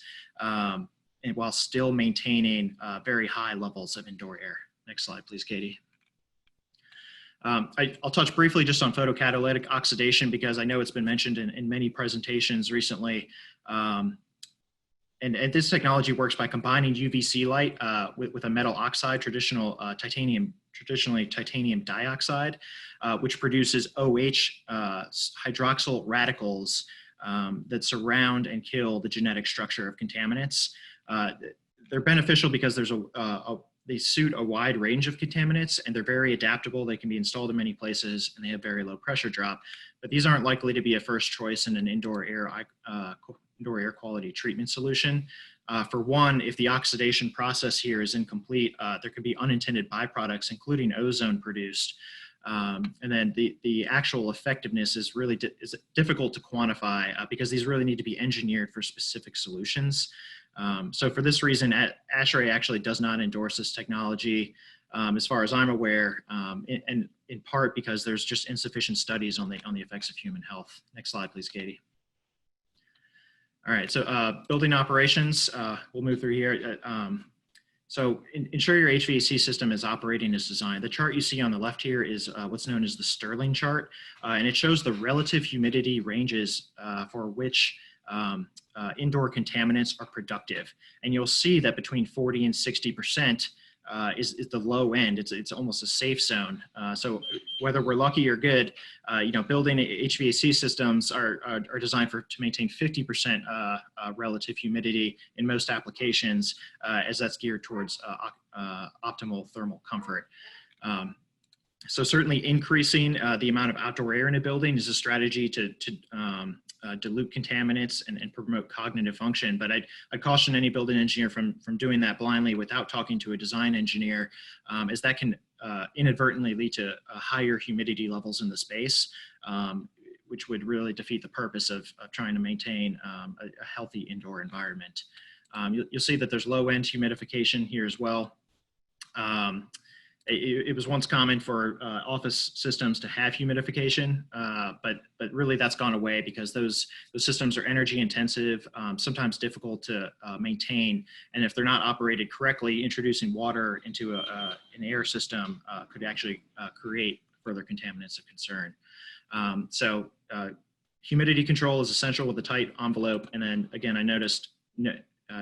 and while still maintaining very high levels of indoor air. Next slide, please, Katie. I'll touch briefly just on photocatalytic oxidation, because I know it's been mentioned in many presentations recently. And this technology works by combining UVC light with a metal oxide, traditionally titanium dioxide, which produces OH, hydroxyl radicals that surround and kill the genetic structure of contaminants. They're beneficial because they suit a wide range of contaminants, and they're very adaptable. They can be installed in many places, and they have very low pressure drop. But these aren't likely to be a first choice in an indoor air quality treatment solution. For one, if the oxidation process here is incomplete, there could be unintended byproducts, including ozone produced. And then the actual effectiveness is really is difficult to quantify because these really need to be engineered for specific solutions. So for this reason, ASHRAE actually does not endorse this technology, as far as I'm aware, and in part because there's just insufficient studies on the effects of human health. Next slide, please, Katie. All right, so building operations, we'll move through here. So ensure your HVAC system is operating as designed. The chart you see on the left here is what's known as the Stirling chart, and it shows the relative humidity ranges for which indoor contaminants are productive. And you'll see that between 40 and 60% is the low end. It's almost a safe zone. So whether we're lucky or good, building HVAC systems are designed to maintain 50% relative humidity in most applications, as that's geared towards optimal thermal comfort. So certainly increasing the amount of outdoor air in a building is a strategy to dilute contaminants and promote cognitive function. But I'd caution any building engineer from doing that blindly without talking to a design engineer, as that can inadvertently lead to higher humidity levels in the space, which would really defeat the purpose of trying to maintain a healthy indoor environment. You'll see that there's low-end humidification here as well. It was once common for office systems to have humidification, but really that's gone away because those systems are energy intensive, sometimes difficult to maintain, and if they're not operated correctly, introducing water into an air system could actually create further contaminants of concern. So humidity control is essential with a tight envelope, and then again, I noticed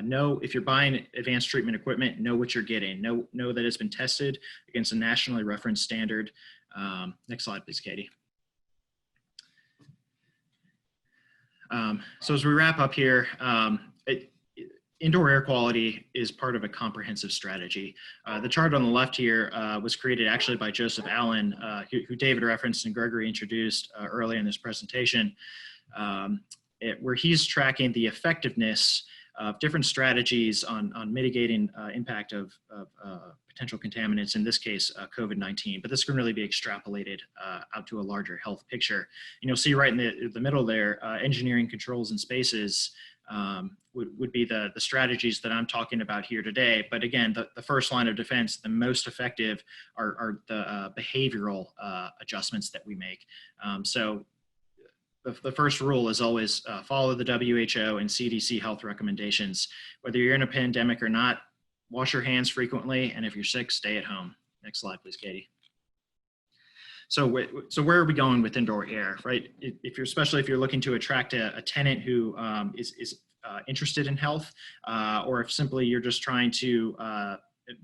know if you're buying advanced treatment equipment, know what you're getting. Know that it's been tested against a nationally referenced standard. Next slide, please, Katie. So as we wrap up here, indoor air quality is part of a comprehensive strategy. The chart on the left here was created actually by Joseph Allen, who David referenced and Gregory introduced earlier in this presentation, where he's tracking the effectiveness of different strategies on mitigating impact of potential contaminants, in this case, COVID-19. But this can really be extrapolated out to a larger health picture. And you'll see right in the middle there, engineering controls and spaces would be the strategies that I'm talking about here today. But again, the first line of defense, the most effective are the behavioral adjustments that we make. So the first rule is always follow the WHO and CDC health recommendations. Whether you're in a pandemic or not, wash your hands frequently, and if you're sick, stay at home. Next slide, please, Katie. So where are we going with indoor air, right? Especially if you're looking to attract a tenant who is interested in health, or if simply you're just trying to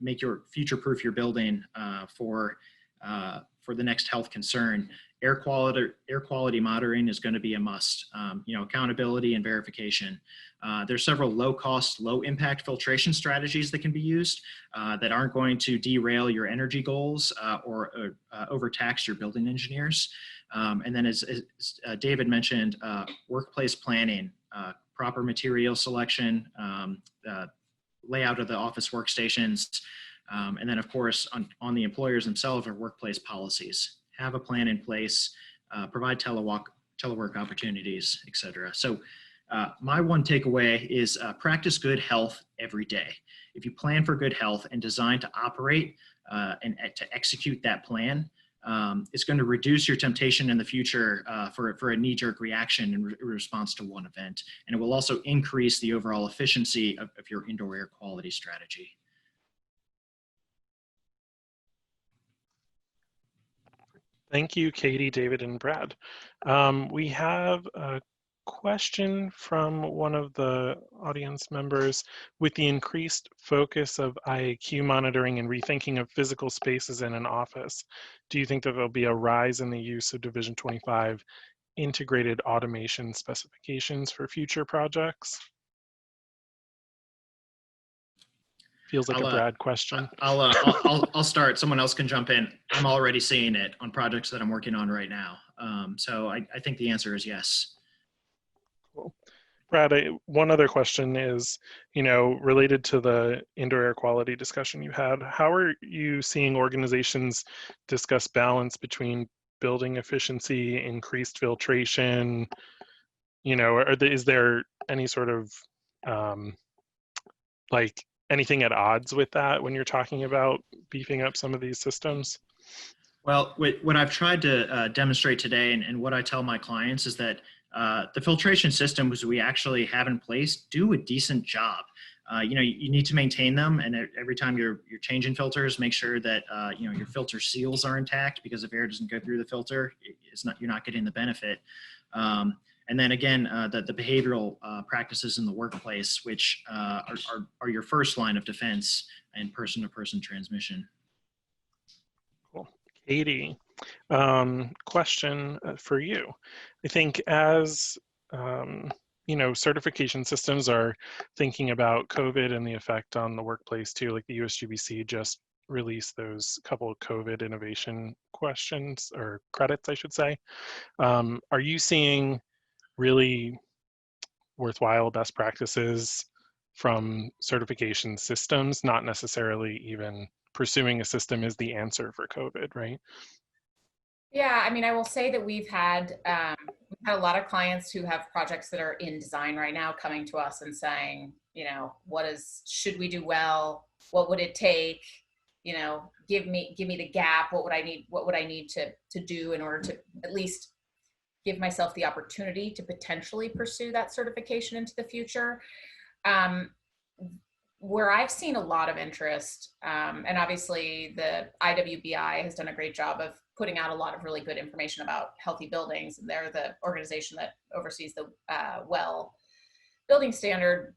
make your future-proof your building for the next health concern. Air quality monitoring is going to be a must. Accountability and verification. There's several low-cost, low-impact filtration strategies that can be used that aren't going to derail your energy goals or overtax your building engineers. And then, as David mentioned, workplace planning, proper material selection, layout of the office workstations, and then, of course, on the employers themselves are workplace policies. Have a plan in place, provide telework opportunities, et cetera. So my one takeaway is practice good health every day. If you plan for good health and design to operate and to execute that plan, it's going to reduce your temptation in the future for a knee-jerk reaction in response to one event. And it will also increase the overall efficiency of your indoor air quality strategy. Thank you, Katie, David, and Brad. We have a question from one of the audience members. With the increased focus of IAQ monitoring and rethinking of physical spaces in an office, do you think that there'll be a rise in the use of Division 25 integrated automation specifications for future projects? Feels like a Brad question. I'll start. Someone else can jump in. I'm already seeing it on projects that I'm working on right now. So I think the answer is yes. Cool. Brad, one other question is, related to the indoor air quality discussion you had. How are you seeing organizations discuss balance between building efficiency, increased filtration? Is there any sort of anything at odds with that when you're talking about beefing up some of these systems? Well, what I've tried to demonstrate today and what I tell my clients is that the filtration systems we actually have in place do a decent job. You need to maintain them, and every time you're changing filters, make sure that your filter seals are intact, because if air doesn't go through the filter, you're not getting the benefit. And then again, the behavioral practices in the workplace, which are your first line of defense in person-to-person transmission. Cool. Katie, question for you. I think as certification systems are thinking about COVID and the effect on the workplace too, like the USGBC just released those couple of COVID innovation questions, or credits, I should say. Are you seeing really worthwhile best practices from certification systems, not necessarily even pursuing a system is the answer for COVID, right? Yeah, I will say that we've had a lot of clients who have projects that are in design right now coming to us and saying, should we do well? What would it take? Give me the gap. What would I need to do in order to at least give myself the opportunity to potentially pursue that certification into the future? Where I've seen a lot of interest, and obviously the IWBI has done a great job of putting out a lot of really good information about healthy buildings, and they're the organization that oversees the WELL building standard,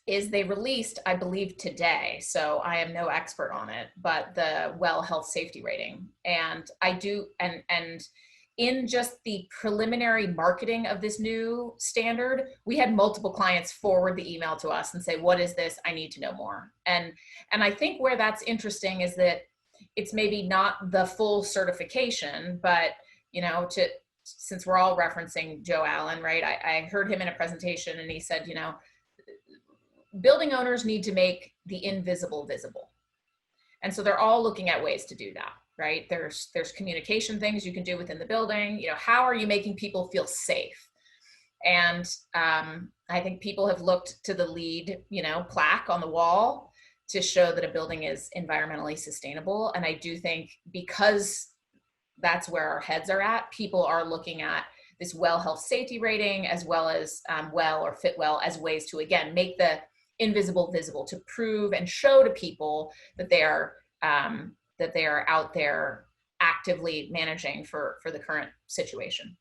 is they released, I believe today, so I am no expert on it, but the WELL health safety rating. And I do, and in just the preliminary marketing of this new standard, we had multiple clients forward the email to us and say, what is this? I need to know more. And I think where that's interesting is that it's maybe not the full certification, but, since we're all referencing Joe Allen, right? I heard him in a presentation and he said, building owners need to make the invisible visible. And so they're all looking at ways to do that. Right? There's communication things you can do within the building. How are you making people feel safe? And I think people have looked to the LEED, plaque on the wall to show that a building is environmentally sustainable. And I do think because that's where our heads are at, people are looking at this WELL health safety rating as well as WELL or Fitwell as ways to, again, make the invisible visible, to prove and show to people that they are out there actively managing for the current situation.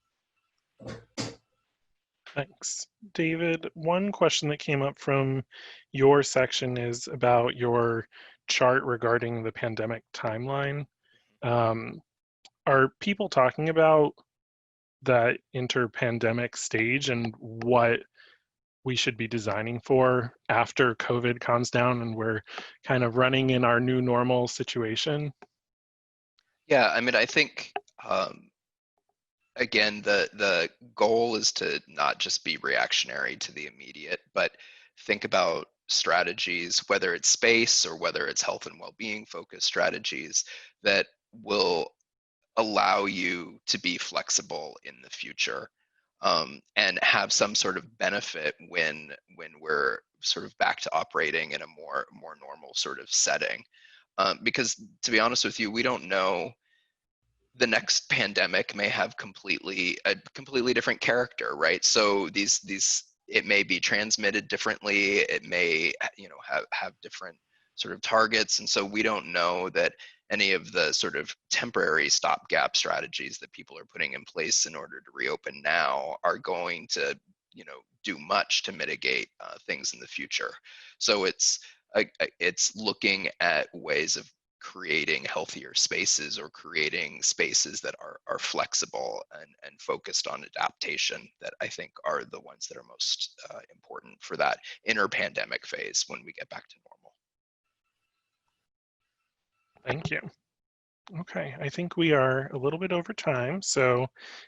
Thanks. David, one question that came up from your section is about your chart regarding the pandemic timeline, are people talking about that inter-pandemic stage and what we should be designing for after COVID calms down and we're kind of running in our new normal situation? Yeah, I mean, I think again, the goal is to not just be reactionary to the immediate, but think about strategies, whether it's space or whether it's health and well-being focused strategies that will allow you to be flexible in the future, and have some sort of benefit when we're sort of back to operating in a more normal sort of setting. Because to be honest with you, we don't know. The next pandemic may have a completely different character, right? So these it may be transmitted differently. It may, you know, have different sort of targets, and so we don't know that any of the sort of temporary stopgap strategies that people are putting in place in order to reopen now are going to, you know, do much to mitigate things in the future. So it's looking at ways of creating healthier spaces or creating spaces that are flexible and focused on adaptation that I think are the ones that are most important for that inter-pandemic phase when we get back to normal. Thank you. Okay, I think we are a little bit over time. So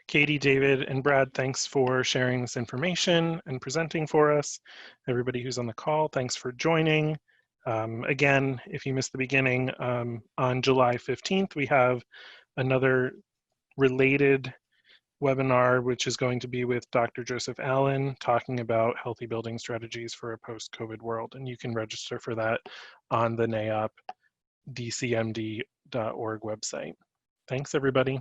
Katie, David, and Brad, thanks for sharing this information and presenting for us. Everybody who's on the call, thanks for joining. Again, if you missed the beginning, on July 15th, we have another related webinar, which is going to be with Dr. Joseph Allen, talking about healthy building strategies for a post-COVID world. And you can register for that on the NAIOP DCMD.org website. Thanks, everybody.